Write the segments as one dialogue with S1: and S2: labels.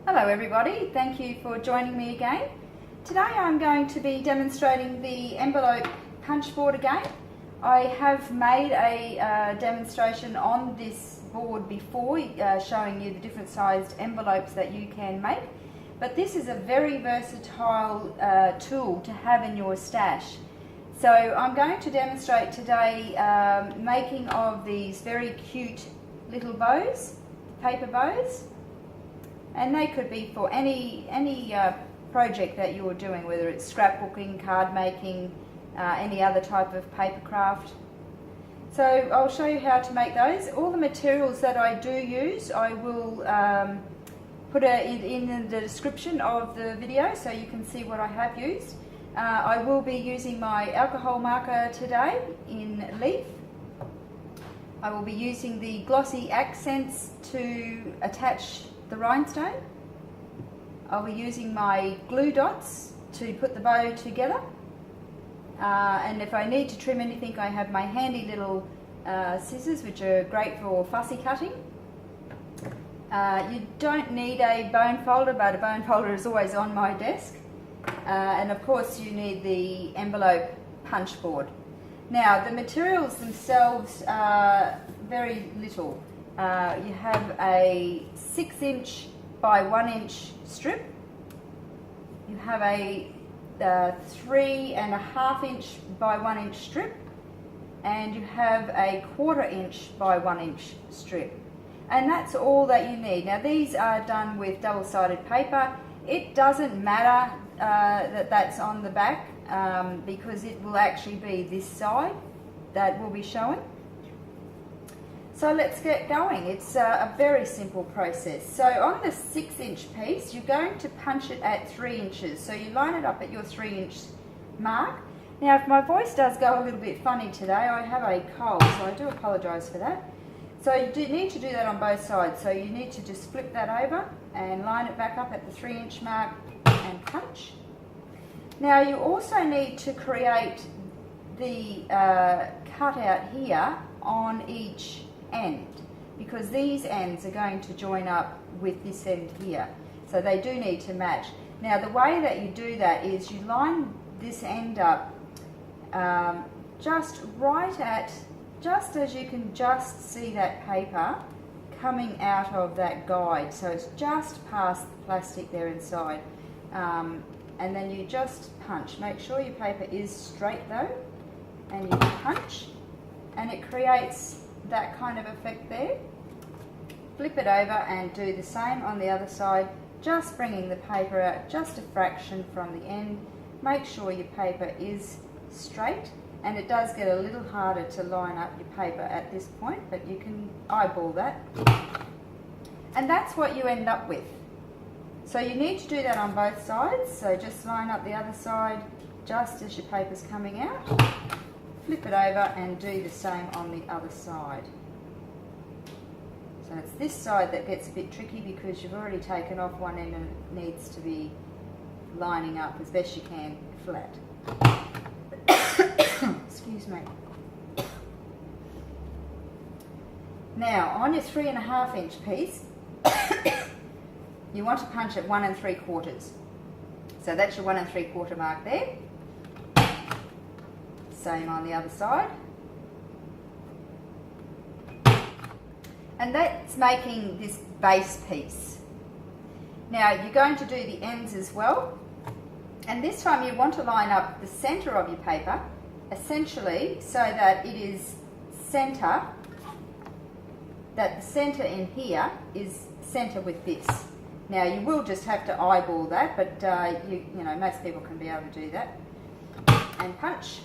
S1: Hello everybody, thank you for joining me again. Today I'm going to be demonstrating the envelope punch board again. I have made a demonstration on this board before showing you the different sized envelopes that you can make, but this is a very versatile tool to have in your stash. So I'm going to demonstrate today making of these very cute little bows, paper bows. And they could be for any project that you're doing, whether it's scrapbooking, card making, any other type of paper craft. So I'll show you how to make those. All the materials that I do use, I will put in the description of the video so you can see what I have used. I will be using my alcohol marker today in leaf. I will be using the glossy accents to attach the rhinestone. I'll be using my glue dots to put the bow together, and if I need to trim anything, I have my handy little scissors, which are great for fussy cutting. You don't need a bone folder, but a bone folder is always on my desk, and of course you need the envelope punch board. Now the materials themselves are very little. You have a 6" by 1" strip. You have a 3½ by 1" strip, and you have a 1/4" by 1" strip, and that's all that you need. Now these are done with double-sided paper. It doesn't matter that that's on the back because it will actually be this side that we'll be showing. So let's get going. It's a very simple process. So on the 6" piece, you're going to punch it at 3 inches. So you line it up at your 3" mark. Now if my voice does go a little bit funny today, I have a cold, so I do apologise for that. So you do need to do that on both sides. So you need to just flip that over and line it back up at the 3" mark and punch. Now you also need to create the cutout here on each end, because these ends are going to join up with this end here, so they do need to match. Now the way that you do that is you line this end up just as you can just see that paper coming out of that guide, so it's just past the plastic there inside, and then you just punch. Make sure your paper is straight though, and you punch, and it creates that kind of effect there. Flip it over and do the same on the other side, just bringing the paper out just a fraction from the end. Make sure your paper is straight, and it does get a little harder to line up your paper at this point, but you can eyeball that. And that's what you end up with. So you need to do that on both sides, so just line up the other side just as your paper's coming out. Flip it over and do the same on the other side. So it's this side that gets a bit tricky because you've already taken off one end and it needs to be lining up as best you can flat. Excuse me. Now on your 3½ piece, you want to punch at 1 3/4. So that's your 1 3/4 mark there. Same on the other side. And that's making this base piece. Now you're going to do the ends as well, and this time you want to line up the centre of your paper essentially so that it is centre, that the centre in here is centre with this. Now you will just have to eyeball that, but you know, most people can be able to do that. And punch.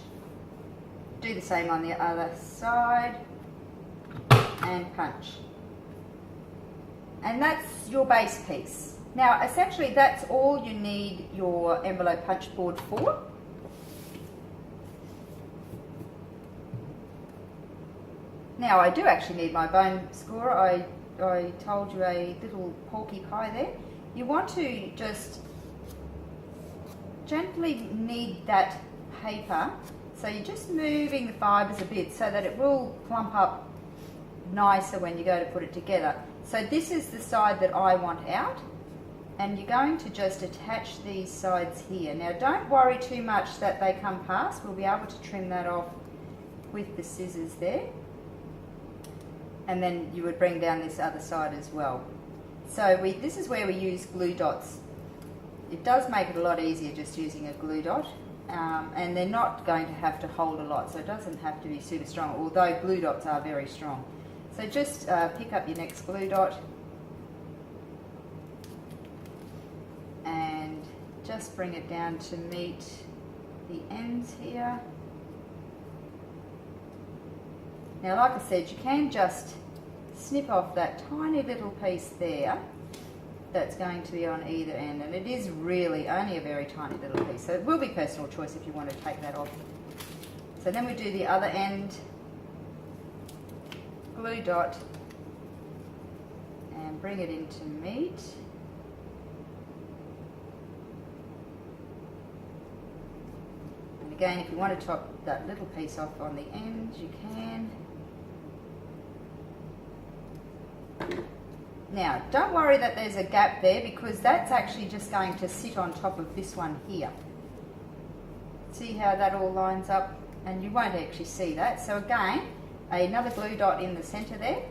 S1: Do the same on the other side and punch. And that's your base piece. Now essentially that's all you need your envelope punch board for. Now I do actually need my bone scorer. I told you a little porky pie there. You want to just gently knead that paper. So you're just moving the fibres a bit so that it will plump up nicer when you go to put it together. So this is the side that I want out, and you're going to just attach these sides here. Now don't worry too much that they come past, we'll be able to trim that off with the scissors there. And then you would bring down this other side as well. So this is where we use glue dots. It does make it a lot easier just using a glue dot, and they're not going to have to hold a lot, so it doesn't have to be super strong, although glue dots are very strong. So just pick up your next glue dot and just bring it down to meet the ends here. Now, like I said, you can just snip off that tiny little piece there that's going to be on either end, and it is really only a very tiny little piece, so it will be personal choice if you want to take that off. So then we do the other end, glue dot, and bring it into meet. And again, if you want to top that little piece off on the end, you can. Now, don't worry that there's a gap there, because that's actually just going to sit on top of this one here. See how that all lines up? And you won't actually see that. So again, another glue dot in the center there.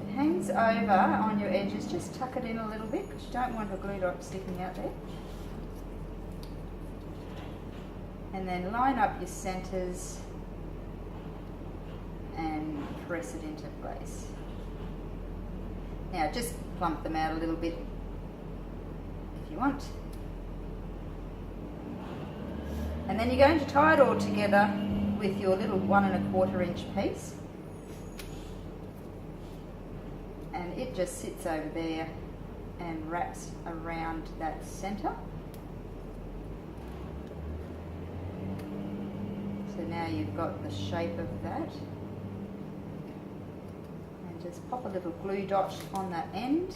S1: It hangs over on your edges, just tuck it in a little bit, because you don't want a glue dot sticking out there. And then line up your centers and press it into place. Now just plump them out a little bit if you want. And then you're going to tie it all together with your little 1 1/4 inch piece. And it just sits over there and wraps around that center. So now you've got the shape of that. Just pop a little glue dot on that end.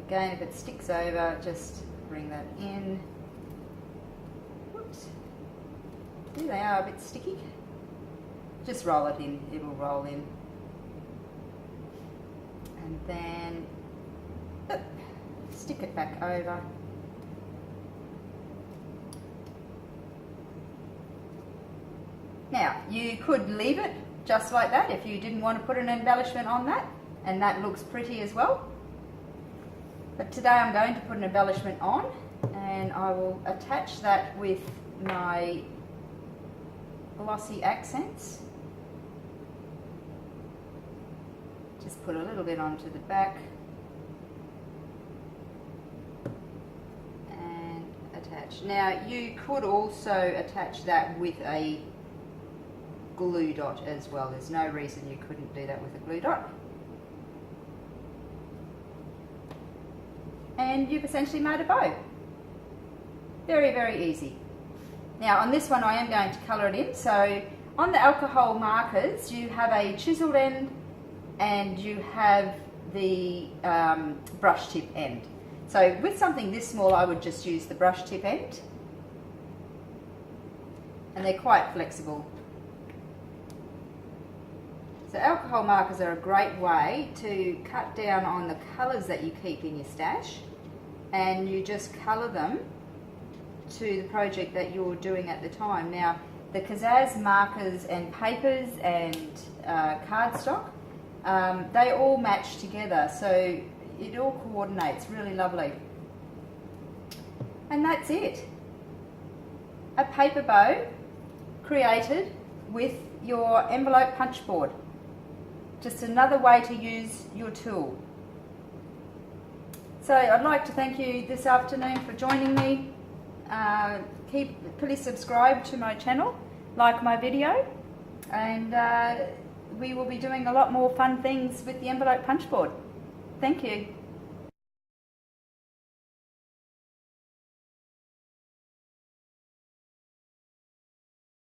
S1: Again, if it sticks over, just bring that in. Whoops. There they are, a bit sticky. Just roll it in, it'll roll in. And then stick it back over. Now, you could leave it just like that if you didn't want to put an embellishment on that, and that looks pretty as well. But today I'm going to put an embellishment on, and I will attach that with my glossy accents. Just put a little bit onto the back and attach. Now, you could also attach that with a glue dot as well. There's no reason you couldn't do that with a glue dot. And you've essentially made a bow. Very, very easy. Now on this one I am going to colour it in. So on the alcohol markers you have a chiselled end and you have the brush tip end. So with something this small I would just use the brush tip end, and they're quite flexible. So alcohol markers are a great way to cut down on the colours that you keep in your stash, and you just colour them to the project that you're doing at the time. Now the Kaszazz markers and papers and cardstock, they all match together, so it all coordinates really lovely. And that's it. A paper bow created with your envelope punch board. Just another way to use your tool. So I'd like to thank you this afternoon for joining me. Please subscribe to my channel, like my video, and we will be doing a lot more fun things with the envelope punch board. Thank you.